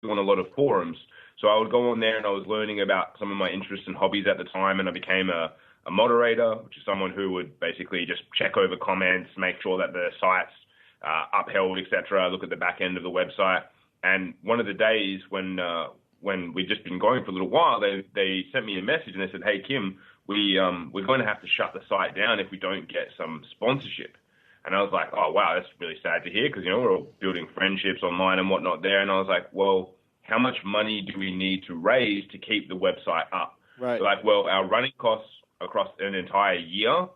on a lot of forums. So I would go on there and I was learning about some of my interests and hobbies at the time, and I became a moderator, which is someone who would basically just check over comments, make sure that the site's upheld, etc. Look at the back end of the website. And one of the days when we'd just been going for a little while, they sent me a message and they said, "Hey Kim, we're going to have to shut the site down if we don't get some sponsorship." And I was like, "Oh wow, that's really sad to hear because we're all building friendships online and whatnot there." And I was like, "Well, how much money do we need to raise to keep the website up?" Right. They're like, "Well, our running costs across an entire year,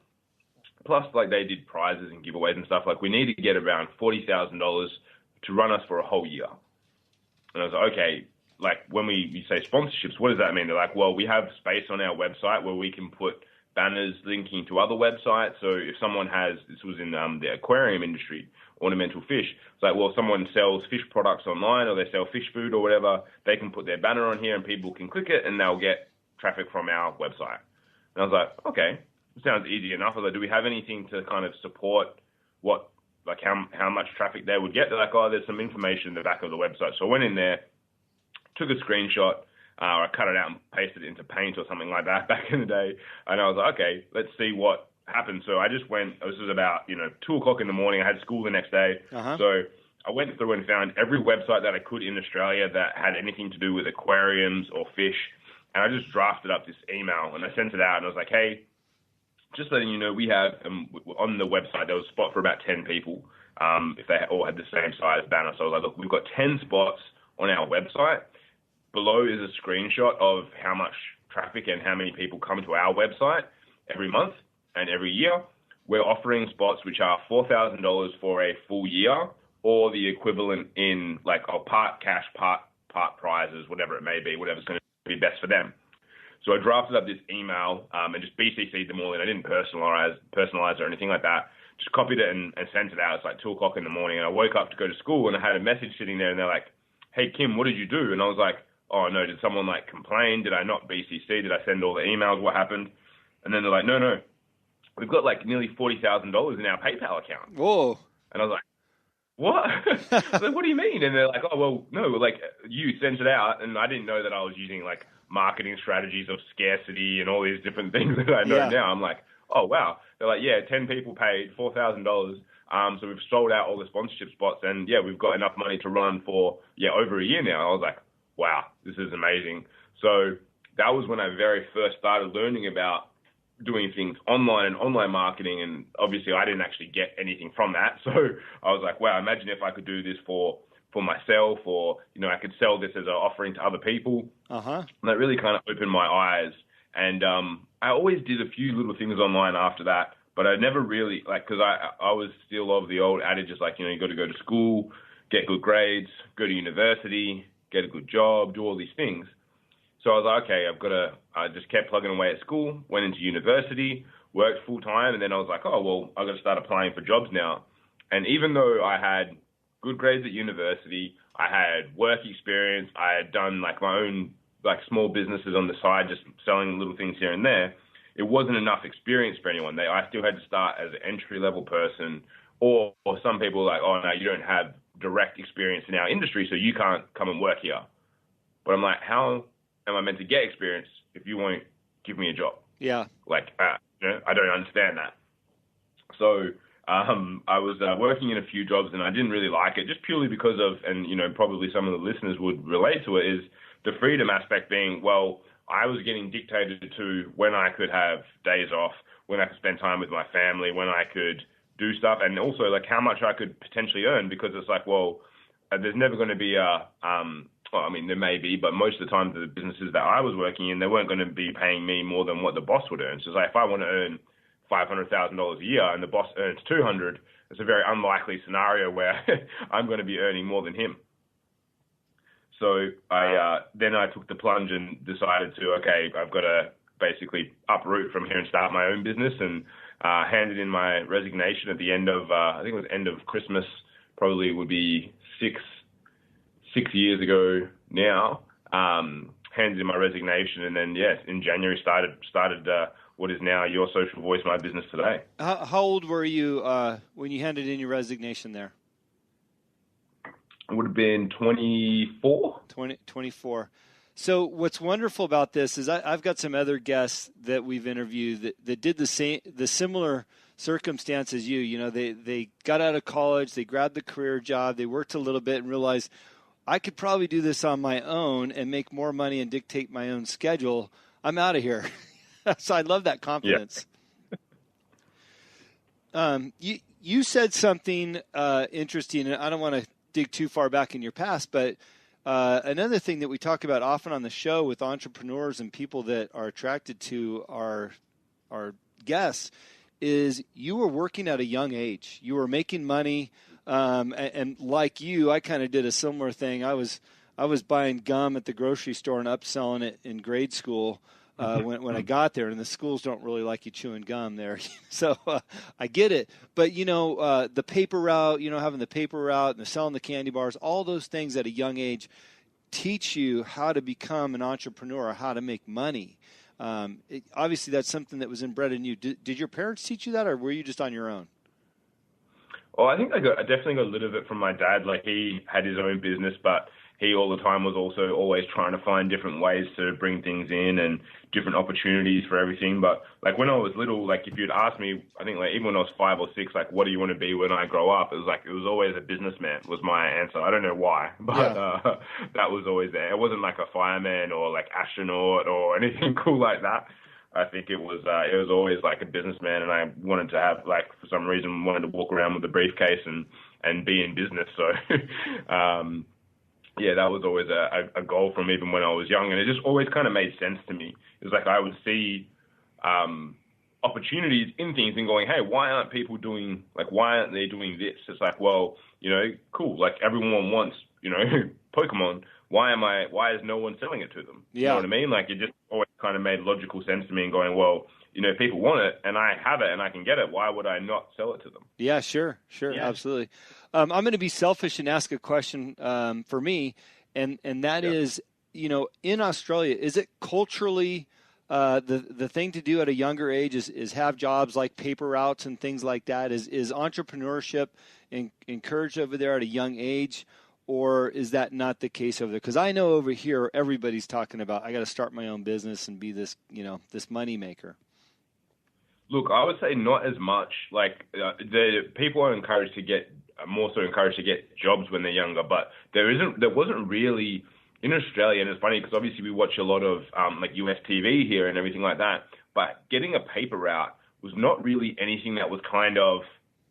plus like they did prizes and giveaways and stuff. Like we need to get around $40,000 to run us for a whole year." And I was like, "Okay." Like when we say sponsorships, what does that mean? They're like, "Well, we have space on our website where we can put banners linking to other websites. So if someone this was in the aquarium industry, ornamental fish. It's like, well, if someone sells fish products online or they sell fish food or whatever, they can put their banner on here and people can click it and they'll get traffic from our website." And I was like, "Okay, it sounds easy enough." I was like, "Do we have anything to kind of support how much traffic they would get?" They're like, "Oh, there's some information in the back of the website." So I went in there, took a screenshot, or I cut it out and pasted it into Paint or something like that back in the day. And I was like, "Okay, let's see what happens." So I just went, this was about, 2:00 in the morning. I had school the next day. Uh-huh. So I went through and found every website that I could in Australia that had anything to do with aquariums or fish. And I just drafted up this email and I sent it out and I was like, "Hey, just letting you know, we have, on the website, there was a spot for about 10 people, if they all had the same size banner." So I was like, "Look, we've got 10 spots on our website. Below is a screenshot of how much traffic and how many people come to our website every month and every year. We're offering spots which are $4,000 for a full year or the equivalent in like part cash, part prizes, whatever it may be, whatever's going to be best for them." So I drafted up this email and just BCC'd them all in. I didn't personalize it or anything like that. Just copied it and sent it out. It's like 2:00 in the morning and I woke up to go to school and I had a message sitting there and they're like, "Hey Kim, what did you do?" And I was like, "Oh no, did someone like complain? Did I not BCC? Did I send all the emails? What happened?" And then they're like, "No, we've got like nearly $40,000 in our PayPal account." Whoa. And I was like, "What?" I was like, "What do you mean?" And they're like, "Oh, well, no, like you sent it out." And I didn't know that I was using like marketing strategies of scarcity and all these different things that I know now. I'm like, "Oh, wow." They're like, "Yeah, 10 people paid $4,000. So we've sold out all the sponsorship spots and we've got enough money to run for, over a year now." I was like, "Wow, this is amazing." So that was when I very first started learning about doing things online and online marketing. And obviously I didn't actually get anything from that. So I was like, wow, imagine if I could do this for myself or, I could sell this as an offering to other people. Uh-huh. And that really kind of opened my eyes. And I always did a few little things online after that, but I never really, because I was still of the old adages, like, you got to go to school, get good grades, go to university, get a good job, do all these things. So I was like, okay, I just kept plugging away at school, went into university, worked full time, and then I was like, oh, well, I've got to start applying for jobs now. And even though I had good grades at university, I had work experience, I had done like my own like small businesses on the side, just selling little things here and there, it wasn't enough experience for anyone. I still had to start as an entry-level person, or some people were like, oh, no, you don't have direct experience in our industry, so you can't come and work here. But I'm like, how am I meant to get experience if you won't give me a job? Yeah. I don't understand that. So I was working in a few jobs and I didn't really like it, just purely because of, and probably some of the listeners would relate to it, is the freedom aspect being, well, I was getting dictated to when I could have days off, when I could spend time with my family, when I could do stuff, and also like how much I could potentially earn, because it's like, well, there's never going to be well, I mean, there may be, but most of the time the businesses that I was working in, they weren't going to be paying me more than what the boss would earn. So it's like, if I want to earn $500,000 a year and the boss earns 200, it's a very unlikely scenario where I'm going to be earning more than him. So then I took the plunge and decided to, okay, I've got to basically uproot from here and start my own business, and handed in my resignation at the end of, I think it was end of Christmas, probably would be six years ago now. Handed in my resignation, and then in January started what is now Your Social Voice, my business today. How old were you when you handed in your resignation there? It would have been 24. 24. So what's wonderful about this is I've got some other guests that we've interviewed that did the similar circumstance as you. You know, they got out of college, they grabbed the career job, they worked a little bit and realized I could probably do this on my own and make more money and dictate my own schedule. I'm out of here. So I love that confidence. Yeah. You said something interesting, and I don't want to dig too far back in your past, but another thing that we talk about often on the show with entrepreneurs and people that are attracted to our guests is you were working at a young age. You were making money, and like you, I kind of did a similar thing. I was buying gum at the grocery store and upselling it in grade school. When I got there, and the schools don't really like you chewing gum there. So I get it. But, the paper route, having the paper route and selling the candy bars, all those things at a young age teach you how to become an entrepreneur or how to make money. Obviously, that's something that was inbred in you. Did your parents teach you that, or were you just on your own? Well, I think I definitely got a little bit from my dad. Like, he had his own business, but he all the time was also always trying to find different ways to bring things in and different opportunities for everything. But like when I was little, like if you'd asked me, I think like even when I was 5 or 6, like what do you want to be when I grow up? It was always a businessman was my answer. I don't know why, but that was always there. It wasn't like a fireman or like astronaut or anything cool like that. I think it was always like a businessman, and I wanted to have like for some reason wanted to walk around with a briefcase and be in business. So. Yeah, that was always a goal from even when I was young, and it just always kind of made sense to me. It was like I would see opportunities in things and going, hey, why aren't they doing this? It's like, well, cool. Like everyone wants, Pokemon. Why is no one selling it to them? Yeah. You know what I mean? Like it just always kind of made logical sense to me and going, well, people want it and I have it and I can get it. Why would I not sell it to them? Yeah, sure. Yeah. Absolutely. I'm going to be selfish and ask a question for me, and that is, in Australia, is it culturally the thing to do at a younger age is have jobs like paper routes and things like that? Is entrepreneurship encouraged over there at a young age, or is that not the case over there? Because I know over here everybody's talking about I got to start my own business and be this this money maker. Look, I would say not as much. Like the people are encouraged to get more so encouraged to get jobs when they're younger, but there wasn't really in Australia, and it's funny because obviously we watch a lot of like US TV here and everything like that, but getting a paper route was not really anything that was kind of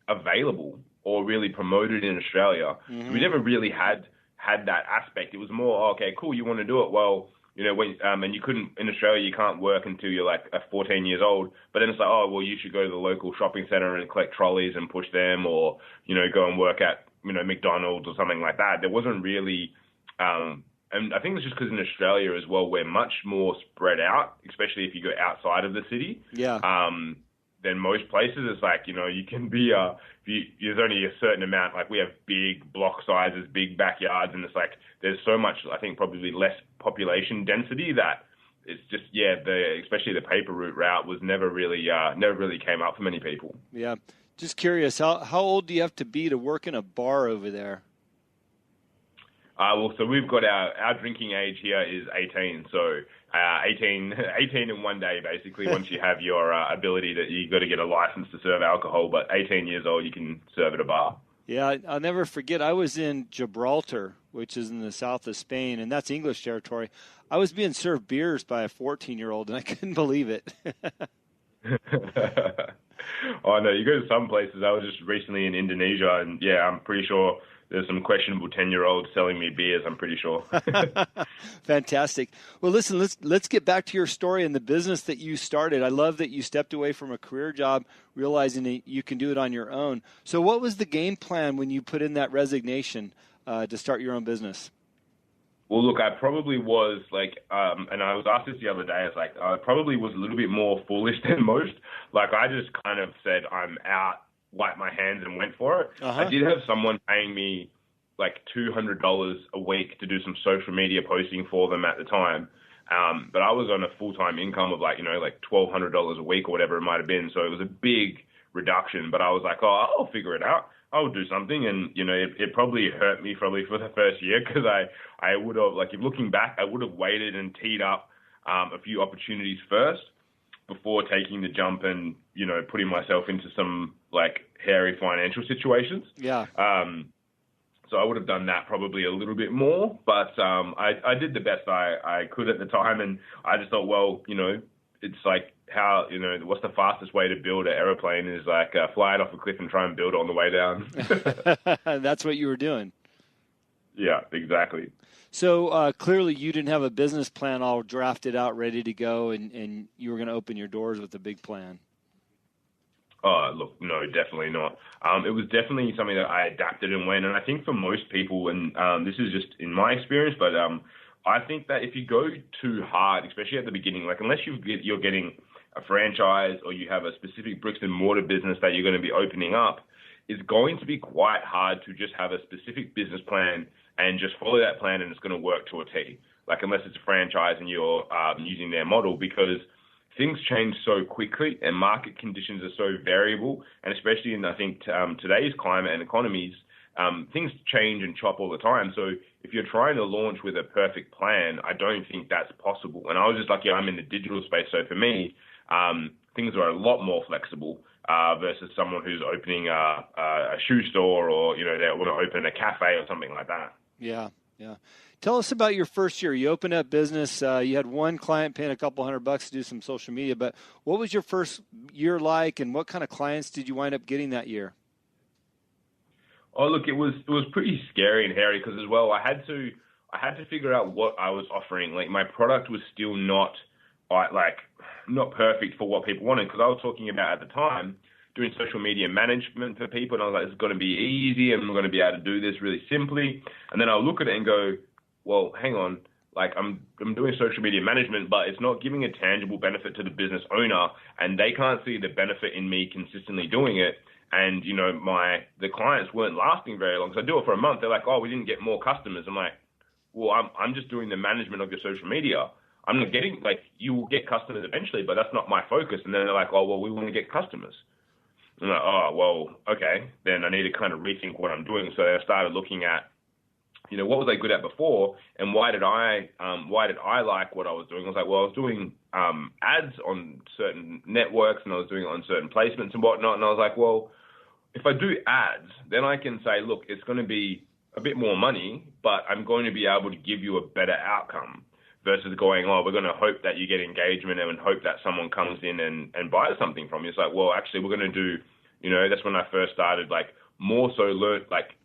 available or really promoted in Australia. Mm-hmm. So we never really had that aspect. It was more, okay, cool, you want to do it, well, when and you couldn't in Australia, you can't work until you're like 14 years old. But then it's like, oh, well, you should go to the local shopping center and collect trolleys and push them, or go and work at McDonald's or something like that. There wasn't really, and I think it's just because in Australia as well, we're much more spread out, especially if you go outside of the city. Yeah. Than most places. It's like, you can be, there's only a certain amount, like we have big block sizes, big backyards, and it's like, there's so much, I think probably less population density that it's just, especially the paper route was never really came up for many people. Yeah. Just curious, how old do you have to be to work in a bar over there? Well, so we've got our drinking age here is 18. So 18 in one day, basically, once you have your ability that you got to get a license to serve alcohol. But 18 years old, you can serve at a bar. Yeah, I'll never forget. I was in Gibraltar, which is in the south of Spain, and that's English territory. I was being served beers by a 14-year-old, and I couldn't believe it. Oh, no, you go to some places. I was just recently in Indonesia, and, yeah, I'm pretty sure there's some questionable 10-year-olds selling me beers, I'm pretty sure. Fantastic. Well, listen, let's get back to your story and the business that you started. I love that you stepped away from a career job, realizing that you can do it on your own. So what was the game plan when you put in that resignation to start your own business? Well, look, I probably was like, and I was asked this the other day, it's like, I probably was a little bit more foolish than most. Like, I just kind of said, I'm out, wiped my hands and went for it. Uh-huh. I did have someone paying me like $200 a week to do some social media posting for them at the time. But I was on a full-time income of like $1,200 a week or whatever it might have been. So it was a big reduction, but I was like, oh, I'll figure it out. I'll do something. And, it probably hurt me probably for the first year because I would have, like, if looking back, I would have waited and teed up a few opportunities first before taking the jump and, putting myself into some, like, hairy financial situations. Yeah. So I would have done that probably a little bit more, but I did the best I could at the time, and I just thought, well, it's like how, what's the fastest way to build an aeroplane is like fly it off a cliff and try and build it on the way down. That's what you were doing. Yeah, exactly. So clearly you didn't have a business plan all drafted out, ready to go, and you were going to open your doors with a big plan. Oh, look, no, definitely not. It was definitely something that I adapted and went. And I think for most people, and this is just in my experience, but I think that if you go too hard, especially at the beginning, like unless you're getting a franchise or you have a specific bricks and mortar business that you're going to be opening up, it's going to be quite hard to just have a specific business plan and just follow that plan and it's going to work to a T. Like unless it's a franchise and you're using their model, because things change so quickly and market conditions are so variable, and especially in, I think, today's climate and economies, things change and chop all the time. So if you're trying to launch with a perfect plan, I don't think that's possible. And I was just lucky I'm in the digital space. So for me, things are a lot more flexible versus someone who's opening a shoe store or, they want to open a cafe or something like that. Yeah, yeah. Tell us about your first year. You opened up business. You had one client paying a couple $100 to do some social media. But what was your first year like, and what kind of clients did you wind up getting that year? Oh, look, it was pretty scary and hairy because as well, I had to figure out what I was offering. Like my product was still not perfect for what people wanted, because I was talking about at the time doing social media management for people, and I was like, it's going to be easy and I'm going to be able to do this really simply. And then I'll look at it and go, well, hang on, like I'm doing social media management, but it's not giving a tangible benefit to the business owner, and they can't see the benefit in me consistently doing it. And, the clients weren't lasting very long. So I do it for a month. They're like, oh, we didn't get more customers. I'm like, well, I'm just doing the management of your social media. I'm not getting, like, you will get customers eventually, but that's not my focus. And then they're like, oh, well, we want to get customers. I'm like, oh, well, okay, then I need to kind of rethink what I'm doing. So I started looking at, what was I good at before, and why did I like what I was doing? I was like, well, I was doing ads on certain networks, and I was doing it on certain placements and whatnot. And I was like, well, if I do ads, then I can say, look, it's going to be a bit more money, but I'm going to be able to give you a better outcome versus going, oh, we're going to hope that you get engagement and hope that someone comes in and buys something from you. It's like, well, actually, we're going to do, that's when I first started, like, more so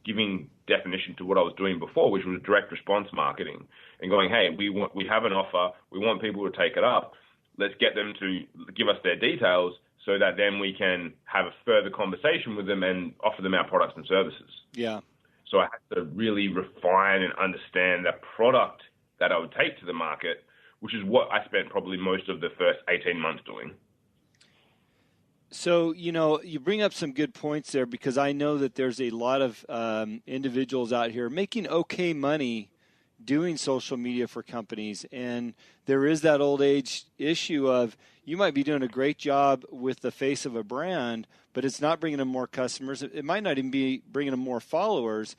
giving definition to what I was doing before, which was direct response marketing, and going, hey, we have an offer, we want people to take it up, let's get them to give us their details so that then we can have a further conversation with them and offer them our products and services. Yeah. So I had to really refine and understand the product that I would take to the market, which is what I spent probably most of the first 18 months doing. So, you bring up some good points there, because I know that there's a lot of individuals out here making okay money doing social media for companies. And there is that old age issue of you might be doing a great job with the face of a brand, but it's not bringing them more customers. It might not even be bringing them more followers.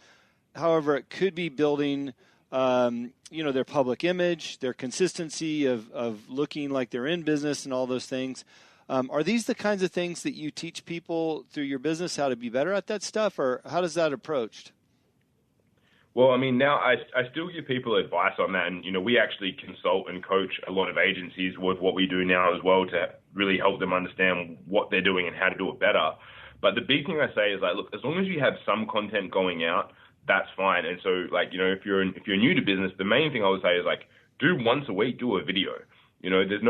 However, it could be building their public image, their consistency of looking like they're in business and all those things. Are these the kinds of things that you teach people through your business, how to be better at that stuff, or how does that approached? Well, I mean, now I still give people advice on that, and we actually consult and coach a lot of agencies with what we do now as well to really help them understand what they're doing and how to do it better. But the big thing I say is, like, look, as long as you have some content going out, that's fine. And so, like, if you're new to business, the main thing I would say is, like, do once a week, do a video. There's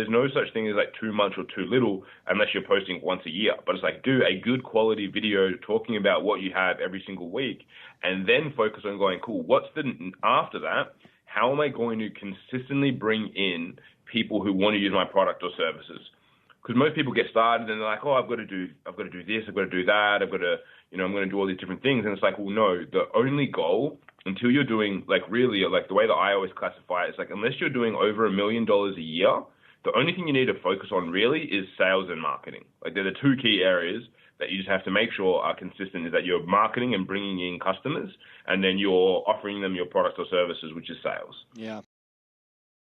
no such thing as like too much or too little unless you're posting once a year. But it's like, do a good quality video talking about what you have every single week, and then focus on going, cool, after that, how am I going to consistently bring in people who want to use my product or services? Because most people get started and they're like, oh, I've got to do this, I've got to do that, I'm going to do all these different things. And it's like, well, no, the only goal, until you're doing, like, really, like, the way that I always classify it is, like, unless you're doing over $1 million a year, the only thing you need to focus on really is sales and marketing. Like, they're the two key areas that you just have to make sure are consistent is that you're marketing and bringing in customers, and then you're offering them your product or services, which is sales. Yeah.